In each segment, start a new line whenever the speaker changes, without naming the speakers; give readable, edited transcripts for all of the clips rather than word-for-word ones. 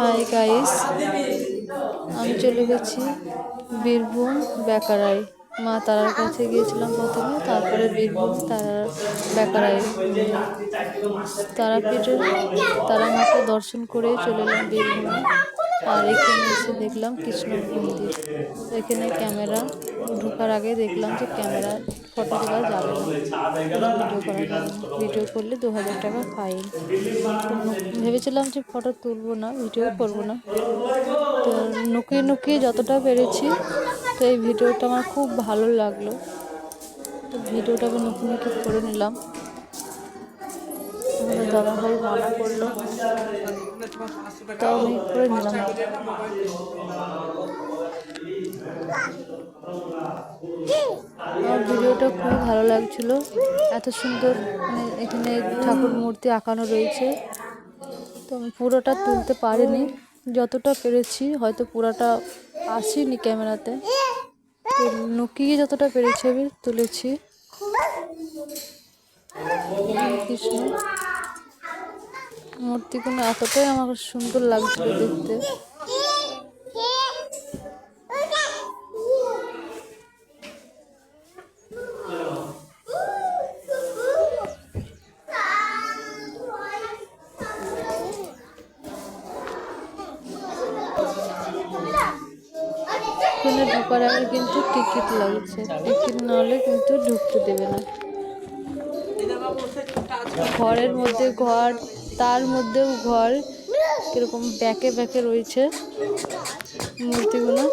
Hi guys, আমি চলে গেছি বীরভূম বেকারায়। মা তারার কাছে গিয়েছিলাম প্রথমে, তারপরে বীরভূম বেকারায় তারাপীঠের তারা মাকে দর্শন করে চলে এলাম বীরভূমে। আর এখানে এসে দেখলাম কৃষ্ণ মন্দির। এখানে ক্যামেরা ঢোকার আগে দেখলাম যে ক্যামেরা ফটো তোলা যাবে না, ভিডিও করা যাবে না, ভিডিও করলে 2000 টাকা ফাইন। ভেবেছিলাম যে ফটো তুলবো না, ভিডিও করবো না, তো নুকিয়ে নুকিয়ে যতটা পেরেছি। তো এই ভিডিওটা আমার খুব ভালো লাগলো, তো ভিডিওটা আমি নুকিয়ে নুকিয়ে করে নিলাম। আমাদের দাদাভাই মানা করলো, তাও আমি করে নিলাম। আমার ভিডিওটা খুবই ভালো লাগছিল, এত সুন্দর মানে এখানে ঠাকুর মূর্তি আঁকানো রয়েছে। তো আমি পুরোটা তুলতে পারিনি, যতটা পেরেছি, হয়তো পুরোটা আসেনি ক্যামেরাতে, তো লুকিয়ে যতটা পেরেছি আমি তুলেছি। কৃষ্ণ মূর্তিগুলো এতটাই আমার সুন্দর লাগছিল দেখতে। এখানে ঢোকার আগে কিন্তু টিকিট লাগছে, টিকিট না হলে কিন্তু ঢুকতে দেবে না। ঘরের মধ্যে ঘর, তার মধ্যেও ঘর, কিরকম ব্যাকে ব্যাকে রয়েছে মূর্তিগুলো।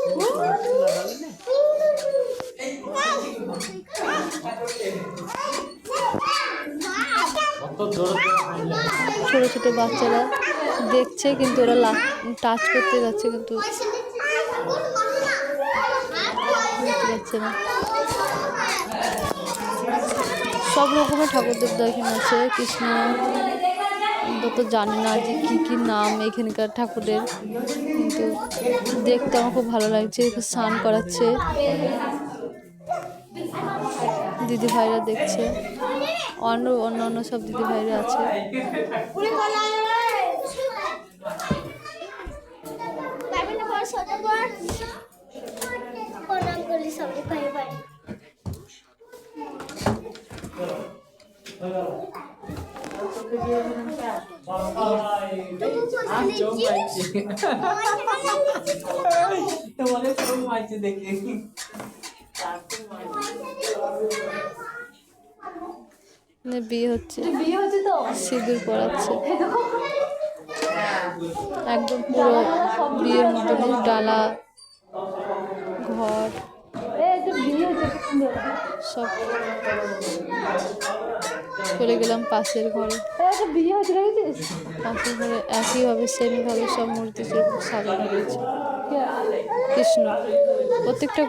ছোট ছোট বাচ্চারা দেখছে, কিন্তু ওরা টাচ করতে যাচ্ছে, কিন্তু যাচ্ছে না। সব রকমের ঠাকুর দেবতা এখানে আছে। কৃষ্ণ তো জানি না যে কি নাম এখানকার ঠাকুরের, কিন্তু দেখতে আমার খুব ভালো লাগছে। স্নান করাচ্ছে, দিদি ভাইরা দেখছে, অন্য সব দিদি ভাইরা আছে। বিয়ে হচ্ছে, সিঁদুর পরাচ্ছে, একদম পুরো বিয়ের মতন ডালা, ঘর সব। চলে গেলাম পাশের ঘরে, পাশের ঘরে একইভাবে সেমভাবে সব মূর্তি সাজানো রয়েছে। কৃষ্ণ প্রত্যেকটা